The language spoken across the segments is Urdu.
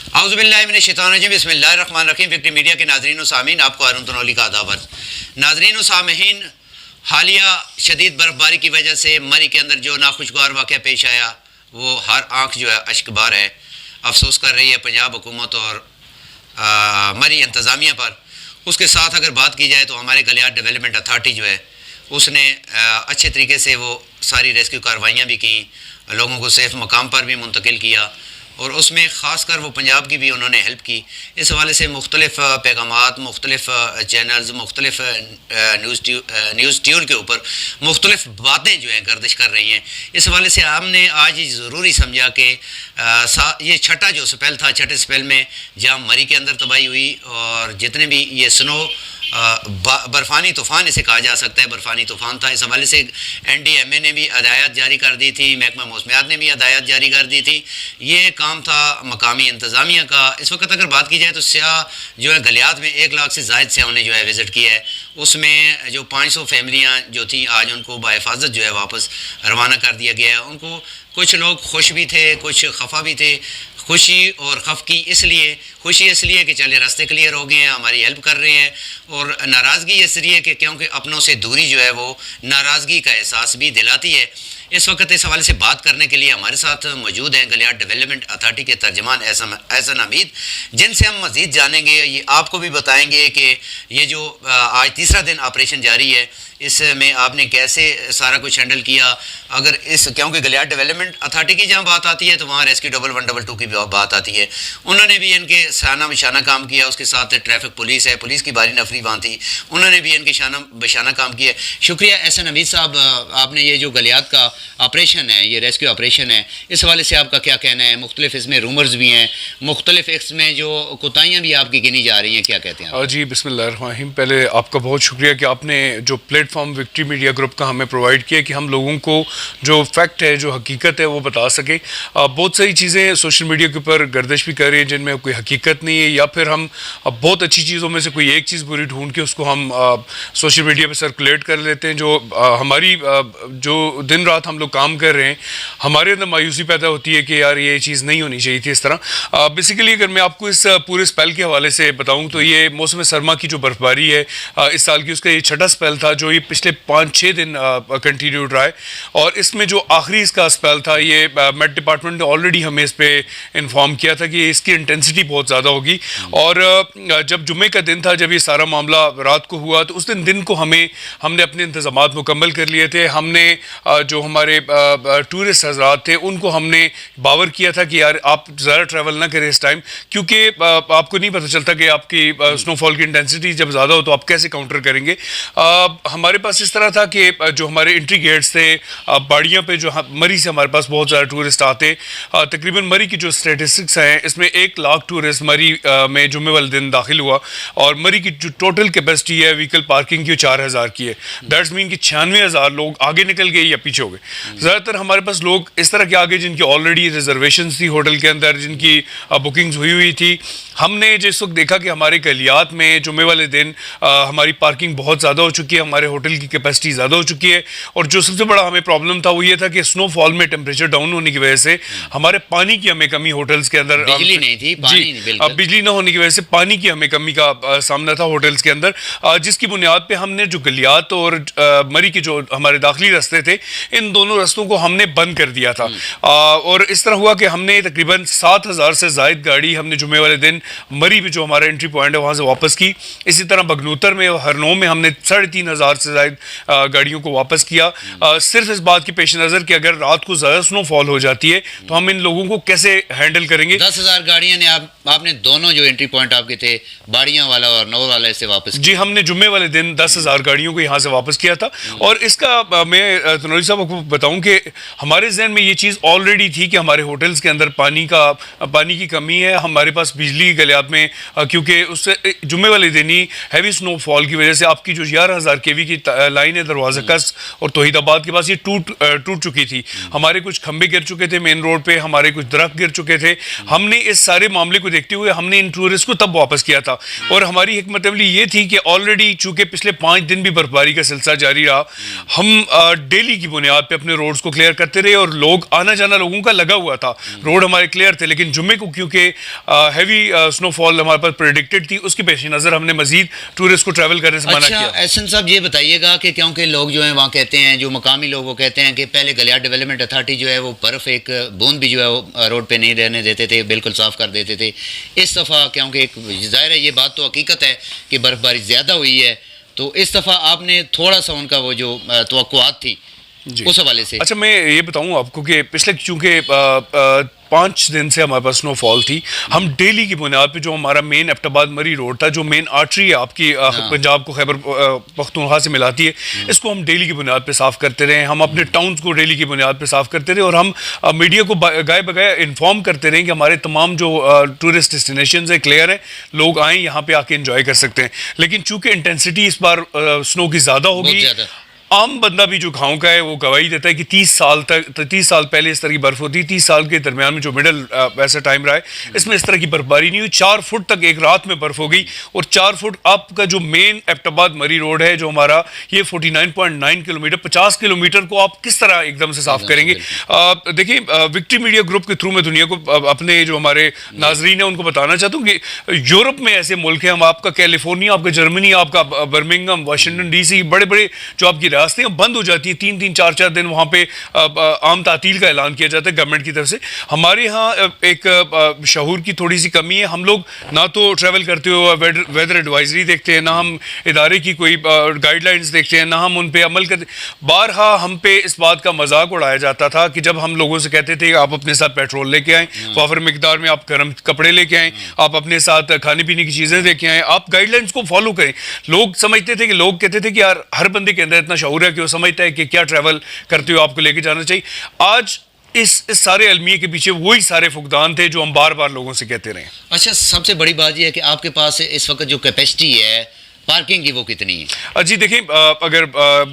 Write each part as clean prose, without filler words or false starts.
اعوذ باللہ من الشیطان الرجیم، بسم اللہ الرحمن الرحیم۔ وکٹری میڈیا کے ناظرین و سامعین، آپ کو ہارون تنولی کا آداب عرض۔ ناظرین و سامعین، حالیہ شدید برفباری کی وجہ سے مری کے اندر جو ناخوشگوار واقعہ پیش آیا وہ ہر آنکھ جو ہے اشک بار ہے، افسوس کر رہی ہے پنجاب حکومت اور مری انتظامیہ پر۔ اس کے ساتھ اگر بات کی جائے تو ہمارے گلیات ڈیولپمنٹ اتھارٹی جو ہے اس نے اچھے طریقے سے وہ ساری ریسکیو کارروائیاں بھی کیں، لوگوں کو سیف مقام پر بھی منتقل کیا، اور اس میں خاص کر وہ پنجاب کی بھی انہوں نے ہیلپ کی۔ اس حوالے سے مختلف پیغامات، مختلف چینلز، مختلف نیوز ٹیول کے اوپر مختلف باتیں جو ہیں گردش کر رہی ہیں۔ اس حوالے سے ہم نے آج ضروری سمجھا کہ یہ چھٹا جو سپیل تھا، چھٹے سپیل میں جہاں مری کے اندر تباہی ہوئی اور جتنے بھی یہ سنو برفانی طوفان اسے کہا جا سکتا ہے، برفانی طوفان تھا، اس حوالے سے NDMA نے بھی ہدایات جاری کر دی تھی، محکمہ موسمیات نے بھی ہدایات جاری کر دی تھی۔ یہ کام تھا مقامی انتظامیہ کا۔ اس وقت اگر بات کی جائے تو سیاح جو ہے گلیات میں 1 لاکھ سے زائد سیاحوں نے جو ہے وزٹ کیا ہے، اس میں جو 500 فیملیاں جو تھیں آج ان کو بحفاظت جو ہے واپس روانہ کر دیا گیا ہے۔ ان کو کچھ لوگ خوش بھی تھے، کچھ خفا بھی تھے۔ خوشی اور خفگی اس لیے کہ چلے راستے کلیئر ہو گئے ہیں، ہماری ہیلپ کر رہے ہیں، اور ناراضگی اس لیے کہ کیونکہ اپنوں سے دوری جو ہے وہ ناراضگی کا احساس بھی دلاتی ہے۔ اس وقت اس حوالے سے بات کرنے کے لیے ہمارے ساتھ موجود ہیں گلیات ڈیولپمنٹ اتھارٹی کے ترجمان احسن حمید، جن سے ہم مزید جانیں گے، یہ آپ کو بھی بتائیں گے کہ یہ جو آج تیسرا دن آپریشن جاری ہے اس میں آپ نے کیسے سارا کچھ ہینڈل کیا۔ اگر کیونکہ گلیات ڈیولپمنٹ اتھارٹی کی جہاں بات آتی ہے تو وہاں ریسکیو 1122 کی بات آتی ہے۔ انہوں نے بھی ان کے شانہ بشانہ کام کیا، اس کے ساتھ ٹریفک پولیس ہے، پولیس کی باری نفری وہاں تھی، انہوں نے بھی ان کے شانہ بشانہ کام کیا۔ شکریہ احسن حمید صاحب، آپ نے یہ جو گلیات کا آپریشن ہے، یہ ریسکیو آپریشن ہے، اس حوالے سے آپ کا کیا کہنا ہے؟ مختلف اس میں رومرز بھی ہیں، مختلف اس میں جو کوتاہیاں بھی آپ کی گنی جا رہی ہیں، کیا کہتے ہیں آپ؟ جی بسم اللہ الرحمن الرحیم۔ پہلے آپ کا بہت شکریہ کہ آپ نے جو plate form victory media group کا ہمیں پرووائڈ کیا کہ ہم لوگوں کو جو فیکٹ ہے، جو حقیقت ہے وہ بتا سکیں۔ بہت ساری چیزیں سوشل میڈیا کے اوپر گردش بھی کر رہی ہیں جن میں کوئی حقیقت نہیں ہے، یا پھر ہم بہت اچھی چیزوں میں سے کوئی ایک چیز بری ڈھونڈ کے اس کو ہم سوشل میڈیا پہ سرکولیٹ کر لیتے ہیں۔ جو ہماری جو دن رات ہم لوگ کام کر رہے ہیں، ہمارے اندر مایوسی پیدا ہوتی ہے کہ یار یہ چیز نہیں ہونی چاہیے تھی اس طرح۔ بیسیکلی اگر میں آپ کو اس پورے اسپیل کے حوالے سے بتاؤں تو یہ موسم سرما کی جو برفباری ہے اس سال کی، اس کا یہ چھٹا اسپیل تھا جو یہ پچھلے 5-6 دن کنٹینیوڈ رہا ہے، اور اس میں جو آخری اس کا اسپیل تھا، یہ میٹ ڈپارٹمنٹ نے آلریڈی ہمیں اس پہ انفارم کیا تھا کہ اس کی انٹینسٹی بہت زیادہ ہوگی۔ اور جب جمعے کا دن تھا، جب یہ سارا معاملہ رات کو ہوا، تو اس دن کو ہم نے اپنے انتظامات مکمل کر لیے تھے۔ ہم نے جو ہمارے ٹورسٹ حضرات تھے ان کو ہم نے باور کیا تھا کہ یار آپ زیادہ ٹریول نہ کریں اس ٹائم، کیونکہ آپ کو نہیں پتہ چلتا کہ آپ کی سنو فال کی انٹینسٹی جب زیادہ ہو تو آپ کیسے کاؤنٹر کریں گے۔ ہمارے پاس اس طرح تھا کہ جو ہمارے انٹری گیٹس تھے باڑیاں پہ، جو مری سے ہمارے پاس بہت زیادہ ٹورسٹ آتے، تقریباً مری کی جو اسٹیٹسٹکس ہیں اس میں 1 لاکھ ٹورسٹ مری میں جمعے والے دن داخل ہوا، اور مری کی جو ٹوٹل کیپیسٹی ہے وہیکل پارکنگ کی 4000 کی ہے۔ دیٹس مین کہ 96,000 لوگ آگے نکل گئے یا پیچھے ہو گئے۔ زیادہ تر ہمارے پاس لوگ اس طرح کے آگے جن کی آلریڈی ریزرویشنز تھی ہوٹل کے اندر، جن کی بکنگز ہوئی تھی۔ ہم نے جس وقت دیکھا کہ ہمارے گلیات میں جمعے والے دن ہماری پارکنگ بہت زیادہ ہو چکی ہے، ہمارے ہوٹل کی کیپیسٹی زیادہ ہو چکی ہے، اور جو سب سے بڑا ہمیں پرابلم تھا وہ یہ تھا کہ سنو فال میں ٹیمپریچر ڈاؤن ہونے کی وجہ سے ہمارے پانی کی ہمیں کمی ہوٹلز کے اندر، بجلی نہیں تھی، بجلی نہ ہونے کی وجہ سے پانی کی ہمیں کمی کا سامنا تھا ہوٹلز کے اندر، جس کی بنیاد پہ ہم نے جو گلیات اور مری کے جو ہمارے داخلی راستے تھے ان دونوں راستوں کو ہم نے بند کر دیا تھا۔ اور اس طرح ہوا کہ ہم نے تقریباً 7,000 سے زائد گاڑی ہم نے جمعے والے دن مری میں جو ہمارا انٹری پوائنٹ ہے وہاں سے واپس کی۔ اسی طرح بگنوتر میں اور ہرنو میں ہم نے 3,500 سے زائد گاڑیوں کو واپس کیا، صرف اس بات کے پیش نظر کہ اگر رات کو زیادہ سنو فال ہو جاتی ہے تو ہم ان لوگوں کو کیسے ہینڈل کریں گے۔ 10,000 گاڑیاں نے آپ نے دونوں جو انٹری پوائنٹ آپ کے تھے باڑیاں والا اور نور والا سے واپس کیا؟ جی ہم نے جمعے والے دن 10,000 گاڑیوں کو یہاں سے واپس کیا تھا، اور اس کا میں تنوری صاحب کو بتاؤں کہ ہمارے ذہن میں یہ چیز آلریڈی تھی کہ ہمارے ہوٹلز کے اندر پانی کی کمی ہے، ہمارے پاس بجلی گلیات میں، کیونکہ اس سے جمعے والے دن ہی ہیوی سنو فال کی وجہ سے آپ کی جو 11,000 kV کی کی لائن ہے دروازہ کس اور توحید آباد کے پاس، یہ ٹوٹ چکی تھی. ہمارے کچھ کھمبے گر چکے تھے مین روڈ پہ، ہمارے کچھ درخت گر چکے تھے. ہم نے اس سارے معاملے کو دیکھتے ہوئے ہم نے ان ٹورسٹ کو تب واپس کیا تھا. اور ہماری حکمت عملی یہ تھی کہ آلریڈی چونکہ پچھلے 5 دن بھی برفباری کا سلسلہ جاری رہا، ہم ڈیلی کی بنیاد پہ اپنے روڈز کو کلیئر کرتے رہے اور لوگ آنا جانا لوگوں کا لگا ہوا تھا. روڈ ہمارے کلیئر تھے، لیکن جمعے کو کیونکہ ہیوی سنو فال ہمارے پاس پریڈکٹڈ تھی، اس کے پیش نظر ہم نے مزید ٹورسٹ کو ٹریول کرنے سے منع کیا. اچھا احسن صاحب یہ بتائیے گا کہ کیونکہ لوگ جو ہیں وہاں کہتے ہیں، جو مقامی لوگ وہ کہتے ہیں کہ پہلے گلیار ڈیولپمنٹ اتھارٹی جو ہے وہ برف ایک بوند بھی جو ہے وہ روڈ پہ نہیں رہنے دیتے تھے، بالکل صاف کر دیتے تھے. اس دفعہ کیونکہ ایک ظاہر ہے یہ بات تو حقیقت ہے کہ برف باری زیادہ ہوئی ہے، تو اس دفعہ آپ نے تھوڑا سا ان کا وہ جو توقعات تھی اس حوالے سے. اچھا میں یہ بتاؤں آپ کو کہ پچھلے چونکہ 5 دن سے ہمارے پاس سنو فال تھی، ہم ڈیلی کی بنیاد پہ جو ہمارا مین ایبٹ آباد مری روڈ تھا، جو مین آرٹری ہے آپ کی پنجاب کو خیبر پختونخوا سے ملاتی ہے، اس کو ہم ڈیلی کی بنیاد پہ صاف کرتے رہے. ہم اپنے ٹاؤنز کو ڈیلی کی بنیاد پہ صاف کرتے رہے اور ہم میڈیا کو گائے بگائے انفارم کرتے رہے کہ ہمارے تمام جو ٹورسٹ ڈیسٹینیشنز ہیں کلیئر ہیں، لوگ آئیں یہاں پہ آ کے انجوائے کر سکتے ہیں. لیکن چونکہ انٹینسٹی اس بار سنو کی زیادہ ہوگی، عام بندہ بھی جو گاؤں کا ہے وہ گواہی دیتا ہے کہ 30 سال پہلے اس طرح کی برف ہوتی، 30 سال کے درمیان میں جو مڈل ایسا ٹائم رہا ہے اس میں اس طرح کی برف باری نہیں ہوئی. 4 فٹ تک ایک رات میں برف ہو گئی، اور 4 فٹ آپ کا جو مین ایبٹ آباد مری روڈ ہے جو ہمارا یہ 49.9 کلومیٹر، 50 کلومیٹر کو آپ کس طرح ایک دم سے صاف کریں گے؟ دیکھیں وکٹری میڈیا گروپ کے تھرو میں دنیا کو اپنے جو ہمارے ناظرین ہیں ان کو بتانا چاہتا ہوں کہ یورپ میں ایسے ملک ہیں، ہم آپ کا کیلیفورنیا، آپ کا جرمنی، آپ کا برمنگھم، واشنگٹن ڈی سی، بڑے بڑے جو آپ کی ریاستیں بند ہو جاتی ہیں، 3 4 دن وہاں پہ عام تعطیل کا اعلان کیا جاتا ہے گورنمنٹ کی طرف سے. ہمارے ہاں ایک شعور کی تھوڑی سی کمی ہے، ہم لوگ نہ تو ٹریول کرتے ہوئے ویدر ایڈوائزری دیکھتے ہیں، نہ ہم ادارے کی کوئی گائیڈ لائنز دیکھتے ہیں، نہ ہم ان پہ عمل کرتے. بارہا ہم پہ اس بات کا مذاق اڑایا جاتا تھا کہ جب ہم لوگوں سے کہتے تھے کہ آپ اپنے ساتھ پیٹرول لے کے آئیں، وافر مقدار میں آپ گرم کپڑے لے کے آئیں، آپ اپنے ساتھ کھانے پینے کی چیزیں لے کے آئیں، آپ گائیڈ لائنز کو فالو کریں. لوگ سمجھتے تھے کہ لوگ کہتے تھے کہ یار ہر بندے کے اندر اتنا شعور ہے کہ وہ سمجھتا ہے کہ کیا ٹریول کرتے ہوئے آپ کو لے کے جانا چاہیے. آج اس سارے المیے کے پیچھے وہی سارے فقدان تھے جو ہم بار بار لوگوں سے کہتے رہے. اچھا سب سے بڑی بات یہ ہے کہ آپ کے پاس اس وقت جو کیپیسٹی ہے پارکنگ کی وہ کتنی ہے؟ جی دیکھیں، اگر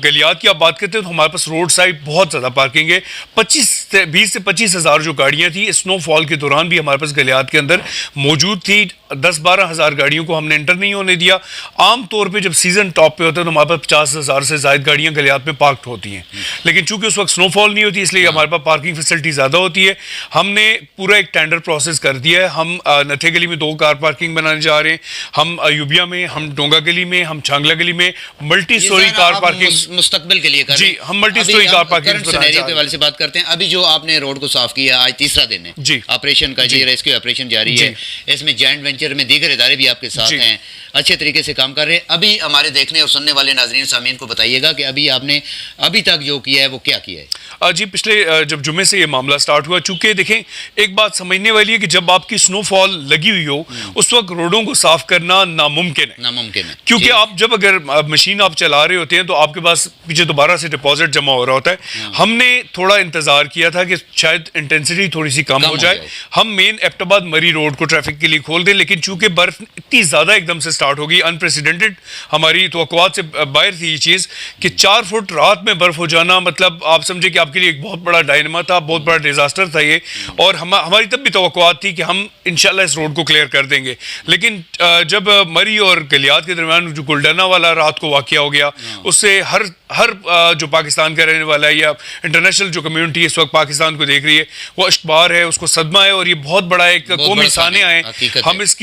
گلیات کی آپ بات کرتے ہیں تو ہمارے پاس روڈ سائڈ بہت زیادہ پارکنگ ہے. 20 سے 25 ہزار جو گاڑیاں تھیں اسنو فال کے دوران بھی ہمارے پاس گلیات کے اندر موجود تھی. 10-12 ہزار گاڑیوں کو ہم نے انٹر نہیں ہونے دیا. عام طور پہ جب سیزن ٹاپ پہ ہوتا ہے تو ہمارے پاس 50 ہزار سے زائد گاڑیاں گلیات میں پارکڈ ہوتی ہیں، لیکن چونکہ اس وقت سنو فال نہیں ہوتی اس لیے ہمارے پاس پارکنگ فیسلٹی زیادہ ہوتی ہے. ہم نے پورا ایک ٹینڈر پروسیس کر دیا ہے. ہم نتھے گلی میں 2 کار پارکنگ بنانے جا رہے ہیں، ہم ایوبیا میں، ہم ڈونگا گلی میں، ہم چھانگلا گلی میں ملٹی سٹوری کار پارکنگ مستقبل کے لیے کر رہے ہیں. جی ہم multi story car parking scenario کے حوالے سے بات کرتے ہیں. ابھی جو آپ نے روڈ کو صاف کیا آج تیسرا دن ہے جی آپریشن کا، جی ریسکیو آپریشن جاری ہے. اس میں جوائنٹ وینچر میں دیگر ادارے بھی آپ کے ساتھ ہیں، اچھے طریقے سے کام کر رہے ہیں. ابھی ہمارے دیکھنے اور سننے والے ناظرین سامعین کو بتائیے گا کہ ابھی آپ نے ابھی تک جو کیا ہے وہ کیا کیا ہے؟ جی پچھلے جب جمعے سے یہ معاملہ سٹارٹ ہوا، چونکہ دیکھیں ایک بات سمجھنے والی ہے کہ جب آپ کی سنو فال لگی ہوئی ہو اس وقت روڈوں کو صاف کرنا ناممکن ہے. کیونکہ آپ جب اگر مشین آپ چلا رہے ہوتے ہیں تو آپ کے پاس پیچھے دوبارہ سے ڈپازٹ جمع ہو رہا ہوتا ہے. ہم نے تھوڑا انتظار کیا تھا کہ شاید انٹینسٹی تھوڑی سی کم ہو جائے، ہم مین ایبٹ آباد مری روڈ کو ٹریفک کے لیے کھول دیں. لیکن چونکہ برف اتنی زیادہ ایک دم سے سٹارٹ ہو گئی، انپریسیڈنٹڈ، ہماری توقعات سے باہر تھی یہ چیز کہ 4 فٹ رات میں برف ہو جانا، مطلب آپ سمجھے کہ آپ کے لیے ایک بہت بڑا ڈائنما تھا، بہت بڑا ڈیزاسٹر تھا یہ. اور ہماری تب بھی توقعات تھی کہ ہم انشاءاللہ اس روڈ کو کلیئر کر دیں گے. لیکن جب مری اور گلیات کے درمیان جو گلڈنا والا رات کو واقعہ ہو گیا، اس سے ہر جو پاکستان کا رہنے والا ہے یا انٹرنیشنل جو کمیونٹی اس وقت پاکستان کو دیکھ رہی ہے وہ اشتبار ہے، اس کو صدمہ ہے، اور یہ بہت بڑا ایک قومی سانحہ ہے. ہم اس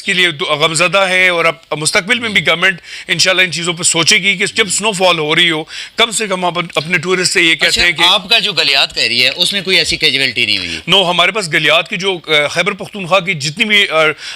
کے لیے غمزدہ ہے، اور اب مستقبل میں بھی گورنمنٹ انشاءاللہ ان چیزوں پہ سوچے گی کہ جب سنو فال ہو رہی ہو کم سے کم آپ اپنے ٹورسٹ سے یہ کہتے ہیں کہ آپ کا جو گلیات کا ایریا ہے اس میں کوئی ایسی کیجویلٹی نہیں ہوئی؟ نو، ہمارے پاس گلیات کی جو خیبر پختونخوا کی جتنی بھی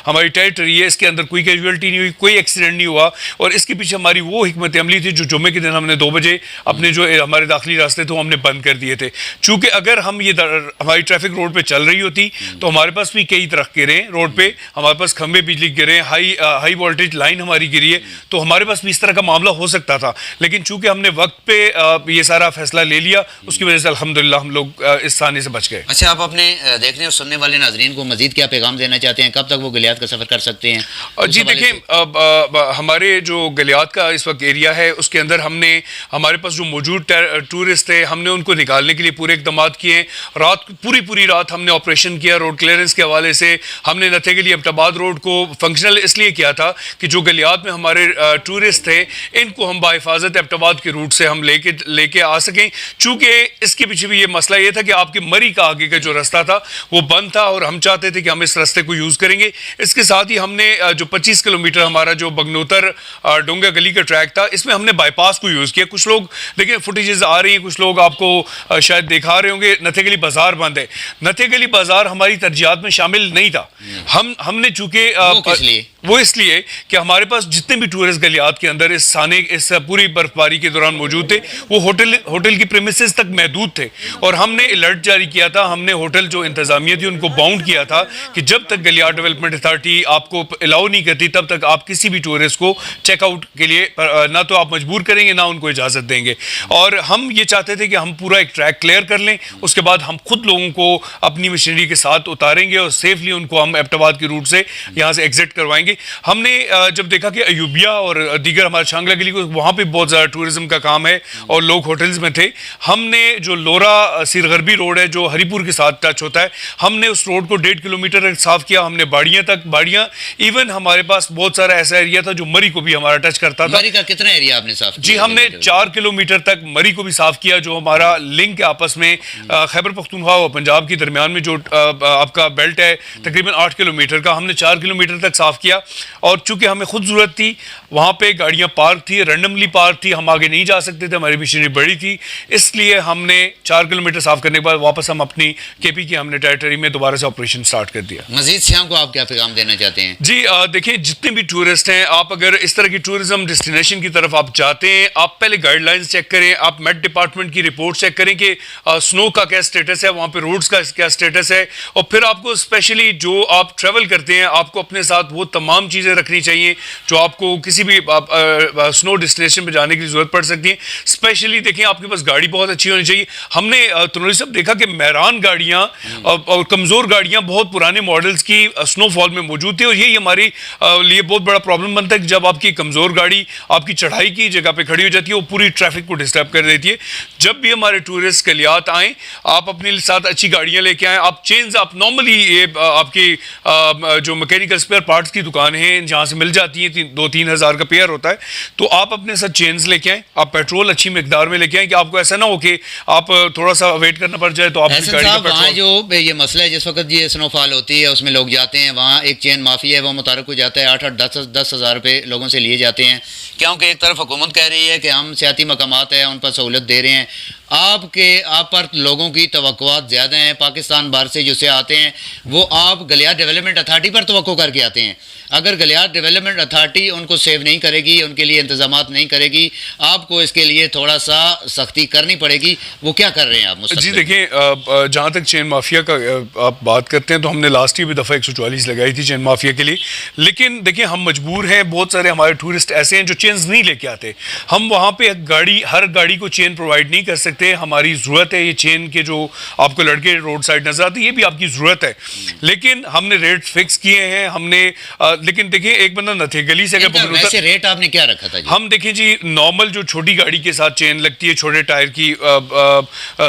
ہماری ٹیریٹری ہے اس کے اندر کوئی کیجویلٹی نہیں ہوئی، کوئی ایکسیڈنٹ نہیں ہوا. اور اس کے پیچھے ہماری وہ حکمت عملی تھی جو جمعے کے دن ہم نے 2 بجے اپنے جو ہمارے داخلی راستے تھے وہ ہم نے بند کر دیے تھے. چونکہ اگر ہم یہ ہماری ٹریفک روڈ پہ چل رہی ہوتی تو ہمارے پاس بھی کئی درخت گرے روڈ پہ، ہمارے پاس کھمبے بجلی گرے، ہائی وولٹیج لائن ہماری گری ہے، تو ہمارے پاس بھی اس طرح کا معاملہ ہو سکتا تھا. لیکن چونکہ ہم نے وقت پہ یہ سارا فیصلہ لے لیا, اس کی وجہ سے الحمدللہ ہم لوگ اس سانے سے بچ گئے. اچھا, آپ اپنے دیکھنے اور سننے والے ناظرین کو مزید کیا پیغام دینا چاہتے ہیں؟ کب تک وہ گلیات کا سفر کر سکتے ہیں؟ جی دیکھیں, ہمارے جو گلیات کا اس وقت ایریا ہے اس کے اندر ہم نے ہمارے پاس جو موجود ٹورسٹ تھے ہم نے ان کو نکالنے کے لیے پورے اقدامات کیے ہیں. رات پوری رات ہم نے آپریشن کیا روڈ کلیئرنس کے حوالے سے. ہم نے نتھے کے لیے ایبٹ آباد روڈ کو فنکشنل اس لیے کیا تھا کہ جو گلیات میں ہمارے ٹورسٹ تھے ان کو ہم بحفاظت ایبٹ آباد کے روٹ سے ہم لے کے آ سکیں, چونکہ اس کے پیچھے بھی یہ مسئلہ یہ تھا کہ آپ کے مری کا آگے کا جو رستہ تھا وہ بند تھا اور ہم چاہتے تھے کہ ہم اس رستے کو یوز کریں گے. اس کے ساتھ ہی ہم نے جو 25 کلومیٹر ہمارا جو بگنوتر ڈونگا گلی کا ٹریک تھا اس میں ہم نے بائی پاس کو یوز کیا. کچھ لوگ دیکھیں فوٹیجز آ رہی ہیں, کچھ لوگ آپ کو شاید دکھا رہے ہوں گے نتھے گلی بازار بند ہے. نتھے گلی بازار ہماری ترجیحات میں شامل نہیں تھا. ہم نے چونکہ وہ اس لیے کہ ہمارے پاس جتنے بھی ٹورسٹ گلیات کے اندر اس پوری برف باری کے دوران موجود تھے وہ ہوٹل کی پریمیسز تک محدود تھے, اور ہم نے الرٹ جاری کیا تھا. ہم نے ہوٹل جو انتظامیہ تھی ان کو باؤنڈ کیا تھا کہ جب تک گلیات ڈیولپمنٹ اتھارٹی آپ کو الاؤ نہیں کرتی تب تک آپ کسی بھی ٹورسٹ کو چیک آؤٹ کے لیے نہ تو آپ مجبور کریں گے نہ ان کو اجازت دیں گے. اور ہم یہ چاہتے تھے کہ ہم پورا ایک ٹریک کلیئر کر لیں, اس کے بعد ہم خود لوگوں کو اپنی مشینری کے ساتھ اتاریں گے اور سیفلی ان کو ہم ایبٹ آباد کے روٹ سے یہاں سے ایگزٹ کروائیں گے. ہم نے جب دیکھا کہ ایوبیہ اور دیگر ہمارے شانگلہ گلی کو وہاں پہ بہت زیادہ ٹورزم کا کام ہے اور لوگ ہوٹلز میں تھے, ہم نے جو لورا سیر غربی روڈ ہے جو ہری پور کے ساتھ ٹچ ہوتا ہے ہم نے اس روڈ کو 1.5 کلومیٹر صاف کیا. ہم نے باڑیاں ایون ہمارے پاس بہت سارا ایسا ایریا تھا جو مری کو بھی ہمارا ٹچ کرتا تھا. مری کا کتنا ایریا آپ نے صاف کیا؟ جی ہم نے 4 کلومیٹر تک مری کو بھی صاف کیا, جو ہمارا لنک ہے آپس میں خیبر پختونخوا اور پنجاب کے درمیان میں جو آپ کا بیلٹ ہے تقریباً 8 کلومیٹر کا, ہم نے 4 کلومیٹر تک صاف کیا. اور چونکہ ہمیں خود ضرورت تھی, وہاں پہ گاڑیاں پارک تھی, رینڈملی پارک تھی, ہم آگے نہیں جا سکتے تھے, ہماری مشینری بڑی تھی, اس لیے ہم نے 4 کلومیٹر صاف کرنے کے بعد واپس ہم اپنی کے پی کی ہم نے ٹیریٹری میں دوبارہ سے آپریشن سٹارٹ کر دیا. مزید سیاحوں کو آپ کیا پیغام دینا چاہتے ہیں؟ جی دیکھیں, جتنے بھی ٹورسٹ ہیں آپ اگر اس طرح کی ٹورزم ڈیسٹینیشن کی طرف آپ جاتے ہیں آپ پہلے گائیڈ لائنز چیک کریں, آپ میٹ ڈپارٹمنٹ کی رپورٹ چیک کریں کہ سنو کا کیا سٹیٹس ہے, وہاں پہ روڈز کا کیا سٹیٹس ہے, اور پھر آپ کو اسپیشلی جو آپ ٹریول کرتے ہیں آپ کو اپنے ساتھ وہ تمام چیزیں رکھنی چاہیے جو آپ کو کسی بھی سنو ڈیسٹینیشن پہ جانے کی ضرورت پڑ سکتی ہے. اسپیشلی دیکھیں آپ کے پاس گاڑی بہت اچھی ہونی چاہیے. ہم نے تنوری صاحب دیکھا کہ میران گاڑیاں اور کمزور گاڑیاں بہت پرانے ماڈلز کی سنو فال میں موجود تھی, اور یہی ہماری لیے بہت بڑا پرابلم بنتا ہے کہ جب آپ کی کمزور گاڑی آپ کی چڑھائی کی جگہ پہ کھڑی ہو جاتی ہے وہ پوری ٹریفک کو ڈسٹرب کر دیتی ہے. جب بھی ہمارے ٹورسٹ گلیات آئیں آپ اپنے ساتھ اچھی گاڑیاں لے کے آئیں. آپ چینز آپ نارملی یہ آپ کی جو میکینیکل اسپیئر پارٹس کی دکان ہیں جہاں سے مل جاتی ہیں 2-3 ہزار کا پیئر ہوتا ہے, تو آپ اپنے ساتھ چینز لے کے آئیں, آپ پیٹرول اچھی مقدار میں لے کے آئیں کہ آپ کو ایسا نہ ہو کہ آپ تھوڑا سا ویٹ کرنا پڑ جائے تو آپ کی گاڑی کا پیٹرول. وہاں جو یہ مسئلہ ہے جس وقت یہ سنو فال ہوتی ہے اس میں لوگ جاتے ہیں, وہاں ایک چین مافیا ہے وہ متعارک ہو جاتا ہے, 8-10 ہزار روپے لوگوں سے لیے جاتے ہیں, کیونکہ ایک طرف حکومت کہہ رہی ہے کہ ہم سیاحتی مقامات ہیں ان پر سہولت دے رہے ہیں. آپ پر لوگوں کی توقعات زیادہ ہیں. پاکستان باہر سے جو سے آتے ہیں وہ آپ گلیات ڈیولپمنٹ اتھارٹی پر توقع کر کے آتے ہیں. اگر گلیات ڈیولپمنٹ اتھارٹی ان کو سیو نہیں کرے گی, ان کے لیے انتظامات نہیں کرے گی, آپ کو اس کے لیے تھوڑا سا سختی کرنی پڑے گی. وہ کیا کر رہے ہیں آپ مستقبل؟ جی دیکھیں, جہاں تک چین مافیا کا آپ بات کرتے ہیں تو ہم نے لاسٹ بھی دفعہ 144 لگائی تھی چین مافیا کے لیے, لیکن دیکھیں ہم مجبور ہیں, بہت سارے ہمارے ٹورسٹ ایسے ہیں جو چینز نہیں لے کے آتے. ہم وہاں پہ ہر گاڑی کو چین پرووائڈ نہیں کر سکتے. ہماری ضرورت ہے یہ چین کے جو آپ کو لڑکے روڈ سائڈ نظر آتے یہ بھی آپ کی ضرورت ہے, لیکن ہم نے ریٹ فکس کیے ہیں. ہم نے لیکن دیکھیں ایک بندہ نتھے گلی سے ویسے ریٹ آپ نے کیا رکھا تھا؟ ہم دیکھیں جی نارمل جو چھوٹی گاڑی کے ساتھ چین لگتی ہے چھوٹے ٹائر کی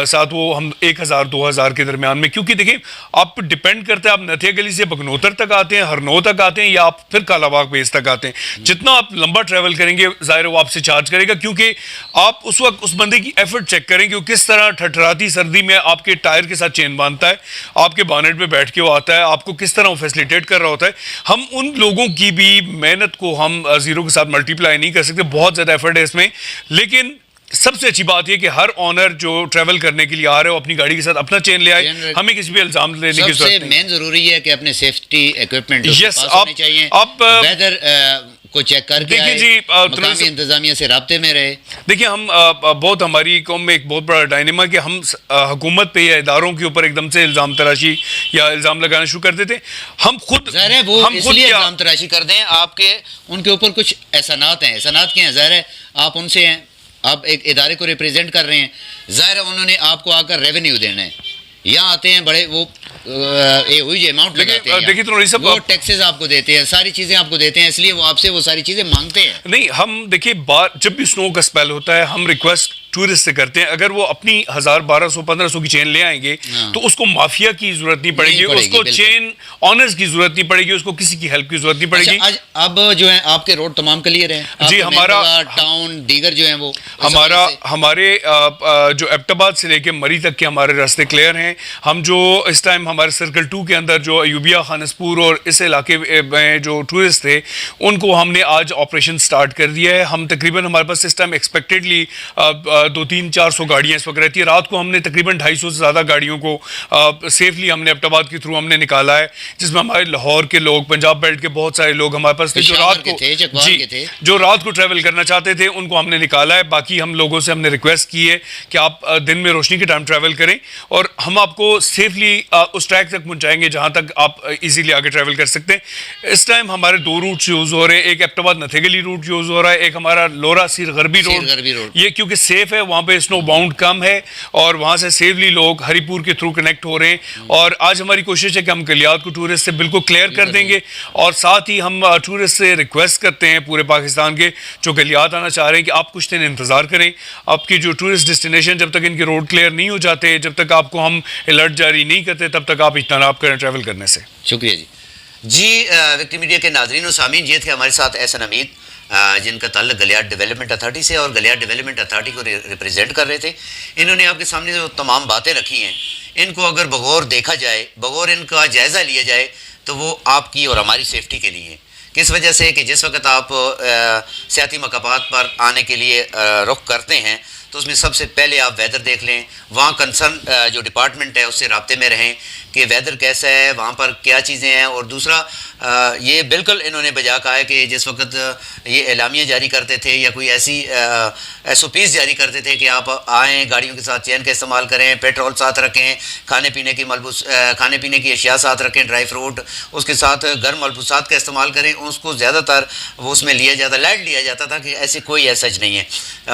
ساتھ وہ ہم 1000-2000 کے درمیان میں, کیونکہ دیکھیں آپ ڈپینڈ کرتا ہے آپ نتھے گلی سے بگنوتر تک آتے ہیں, ہرنو تک آتے ہیں, یا آپ پھر کالا باغ بیس تک آتے ہیں. جتنا آپ لمبا ٹریول کریں گے ظاہر وہ آپ سے چارج کرے گا, کیونکہ آپ اس وقت اس بندے کی ایفرٹ چیک کریں کہ وہ کس طرح ٹھٹھراتی سردی میں آپ کے ٹائر کے ساتھ چین باندھتا ہے, آپ کے بانٹ پہ بیٹھ کے وہ آتا ہے, آپ کو کس طرح وہ فیسلیٹیٹ کر رہا ہوتا ہے. ہم ان لوگوں کی بھی محنت کو ہم زیرو کے ساتھ ملٹی پلائی نہیں کر سکتے, بہت زیادہ ایفرٹ ہے اس میں. لیکن سب سے اچھی بات یہ کہ ہر آنر جو ٹریول کرنے کے لیے آ رہے ہو اپنی گاڑی کے ساتھ اپنا چین لے آئے, ہمیں کسی بھی الزام لینے کی ضرورت نہیں. سب سے مین ضروری ہے کہ اپنے سیفٹی ایکوپمنٹ ہونے چاہیے, ویدر کو چیک کر کے آئے, مقامی انتظامیہ سے رابطے میں رہے. دیکھیں ہم بہت ہماری قوم میں ایک بہت بڑا ڈائنما کہ ہم حکومت پہ یا اداروں کے اوپر ایک دم سے الزام تراشی یا الزام لگانا شروع کر دیتے. ہم خود ظاہر ہے وہ اس لیے الزام تراشی کر دیں, آپ کے ان کے اوپر کچھ احسانات ہیں. احسانات کیا ہیں؟ ظاہر ہے آپ ان سے ہیں, آپ ایک ادارے کو ریپریزنٹ کر رہے ہیں, ظاہر ہے انہوں نے آپ کو آ کر ریونیو دینا ہے. یہاں آتے ہیں بڑے وہ ہوئی جو اماؤنٹ لگاتے ہیں, دیکھیے تو صاحب وہ ٹیکسز آپ کو دیتے ہیں, ساری چیزیں آپ کو دیتے ہیں, اس لیے وہ آپ سے وہ ساری چیزیں مانگتے ہیں. نہیں, ہم دیکھیے جب بھی سنو کا اسپیل ہوتا ہے ہم ریکویسٹ ٹورسٹ سے کرتے ہیں, اگر وہ اپنی 1000 1200 1500 کی چین لے آئیں گے تو اس کو مافیا کی ضرورت نہیں پڑے گی, اس کو چین آنرز کی ضرورت نہیں پڑے گی, اس کو کسی کی ہیلپ کی ضرورت نہیں پڑے گی. اب جو ہے آپ کے روڈ تمام کلیئر ہیں جی, ہمارا ٹاؤن دیگر جو ہیں وہ ہمارے جو ایبٹ آباد سے لے کے مری تک کے ہمارے راستے کلیئر ہیں. ہم جو اس ٹائم ہمارے سرکل 2 کے اندر جو ایوبیا, خانسپور اور اس علاقے میں جو ٹورسٹ تھے ان کو ہم نے آج آپریشن سٹارٹ کر دیا ہے. ہم تقریباً ہمارے پاس اس ٹائم ایکسپیکٹڈلی 200-400 گاڑیاں اس وقت رہتی ہے. رات کو ہم نے تقریباً 250 سے زیادہ گاڑیوں کو سیفلی ہم نے ایبٹ آباد کے تھرو ہم نے نکالا ہے, جس میں ہمارے لاہور کے لوگ, پنجاب بیلٹ کے بہت سارے لوگ ہمارے پاس تھے جو رات کو ٹریول کرنا چاہتے تھے, ان کو ہم نے نکالا ہے. باقی ہم لوگوں سے ہم نے ریکویسٹ کی ہے کہ آپ دن میں روشنی کے ٹائم ٹریول کریں اور ہم آپ کو سیفلی اس ٹریک تک پہنچائیں گے جہاں تک آپ ایزیلی آگے ٹریول کر سکتے ہیں. اس ٹائم ہمارے 2 روٹس یوز ہو رہے ہیں, ایک ایبٹ آباد نتھیگلی روٹ یوز ہو رہا ہے, ایک ہمارا لورا سیر غربی روڈ. یہ کیونکہ سیف ہے, وہاں پہ اسنو باؤنڈ کم ہے اور وہاں سے سیفلی لوگ ہری پور کے تھرو کنیکٹ ہو رہے ہیں. اور آج ہماری کوشش ہے کہ ہم گلیات کو ٹورسٹ سے بالکل کلیئر کر دیں گے, اور ساتھ ہی ہم ٹورسٹ سے ریکویسٹ کرتے ہیں پورے پاکستان کے جو گلیات آنا چاہ رہے ہیں کہ آپ کچھ دن انتظار کریں. آپ کی جو ٹورسٹ ڈیسٹینیشن جب تک ان کے روڈ کلیئر نہیں ہو جاتے, جب تک آپ کو ہم الرٹ جاری نہیں کرتے, تب تک آپ اجتناب کریں ٹریول کرنے سے. شکریہ جی. وکٹری میڈیا کے ناظرین و سامعین, یہ تھے ہمارے ساتھ احسن حمید جن کا تعلق گلیات ڈیولپمنٹ اتھارٹی سے اور گلیات ڈیولپمنٹ اتھارٹی کو ریپرزینٹ کر رہے تھے. انہوں نے آپ کے سامنے جو تمام باتیں رکھی ہیں ان کو اگر بغور دیکھا جائے, بغور ان کا جائزہ لیا جائے تو وہ آپ کی اور ہماری سیفٹی کے لیے. کس وجہ سے کہ جس وقت آپ سیاحتی مقامات پر آنے کے لیے رخ کرتے ہیں تو اس میں سب سے پہلے آپ ویدر دیکھ لیں, وہاں کنسرن جو ڈپارٹمنٹ ہے اس سے رابطے میں رہیں کہ ویدر کیسا ہے, وہاں پر کیا چیزیں ہیں. اور دوسرا یہ بالکل انہوں نے بجا کہا ہے کہ جس وقت یہ اعلامیہ جاری کرتے تھے یا کوئی ایسی SOPs جاری کرتے تھے کہ آپ آئیں, گاڑیوں کے ساتھ چین کا استعمال کریں, پیٹرول ساتھ رکھیں, کھانے پینے کی اشیاء ساتھ رکھیں, ڈرائی فروٹ, اس کے ساتھ گرم ملبوسات کا استعمال کریں, اس کو زیادہ تر وہ اس میں لیا جاتا, لائٹ لیا جاتا تھا کہ ایسے کوئی ایسا نہیں ہے.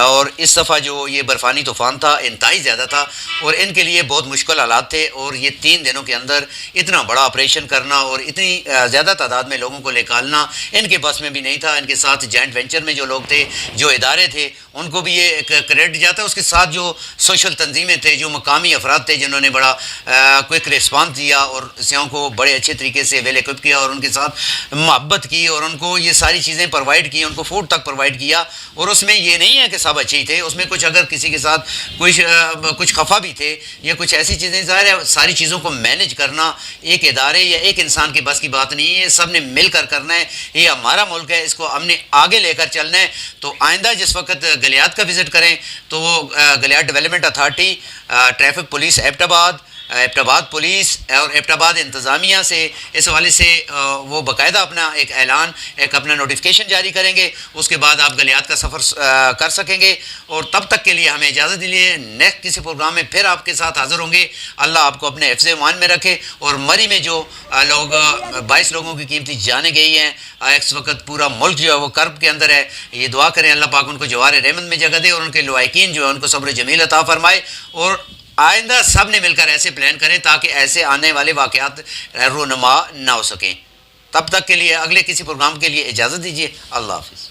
اور اس دفعہ جو یہ برفانی طوفان تھا انتہائی زیادہ تھا اور ان کے لیے بہت مشکل حالات تھے, اور یہ 3 دنوں کے اندر اتنا بڑا آپریشن کرنا اور اتنی زیادہ تعداد میں لوگوں کو نکالنا ان کے بس میں بھی نہیں تھا. ان کے ساتھ جوائنٹ وینچر میں جو لوگ تھے, جو ادارے تھے, ان کو بھی یہ کریڈٹ جاتا ہے. اس کے ساتھ جو سوشل تنظیمیں تھے, جو مقامی افراد تھے جنہوں نے بڑا کوئک ریسپانس دیا اور سیاحوں کو بڑے اچھے طریقے سے ویل ایکوپ کیا اور ان کے ساتھ محبت کی اور ان کو یہ ساری چیزیں پرووائڈ کی, ان کو فوڈ تک پرووائڈ کیا. اور اس میں یہ نہیں ہے کہ سب اچھے ہی تھے, اس میں کچھ اگر کسی کے ساتھ کچھ خفا بھی تھے یا کچھ ایسی چیزیں. ظاہر ہے ساری چیزوں کو مینیج کرنا ایک ادارے یا ایک انسان کے بس کی بات نہیں ہے, یہ سب نے مل کر کرنا ہے. یہ ہمارا ملک ہے, اس کو ہم نے آگے لے کر چلنا ہے. تو آئندہ جس وقت گلیات کا وزٹ کریں تو وہ Galiyat development authority, traffic police Abbottabad police اور ایبٹ آباد انتظامیہ سے اس حوالے سے وہ باقاعدہ اپنا ایک اعلان, ایک اپنا نوٹیفیکیشن جاری کریں گے. اس کے بعد آپ گلیات کا سفر کر سکیں گے. اور تب تک کے لیے ہمیں اجازت دیجیے, نیکسٹ کسی پروگرام میں پھر آپ کے ساتھ حاضر ہوں گے. اللہ آپ کو اپنے حفظ ایمان میں رکھے. اور مری میں جو لوگ 22 لوگوں کی قیمتی جانیں گئی ہیں, اس وقت پورا ملک جو ہے وہ کرب کے اندر ہے. یہ دعا کریں اللہ پاک ان کو جوار رحمت میں جگہ دے اور ان کے لوائقین جو ہے ان کو صبر جمیل عطا فرمائے. اور آئندہ سب نے مل کر ایسے پلان کریں تاکہ ایسے آنے والے واقعات رونما نہ ہو سکیں. تب تک کے لیے اگلے کسی پروگرام کے لیے اجازت دیجیے. اللہ حافظ.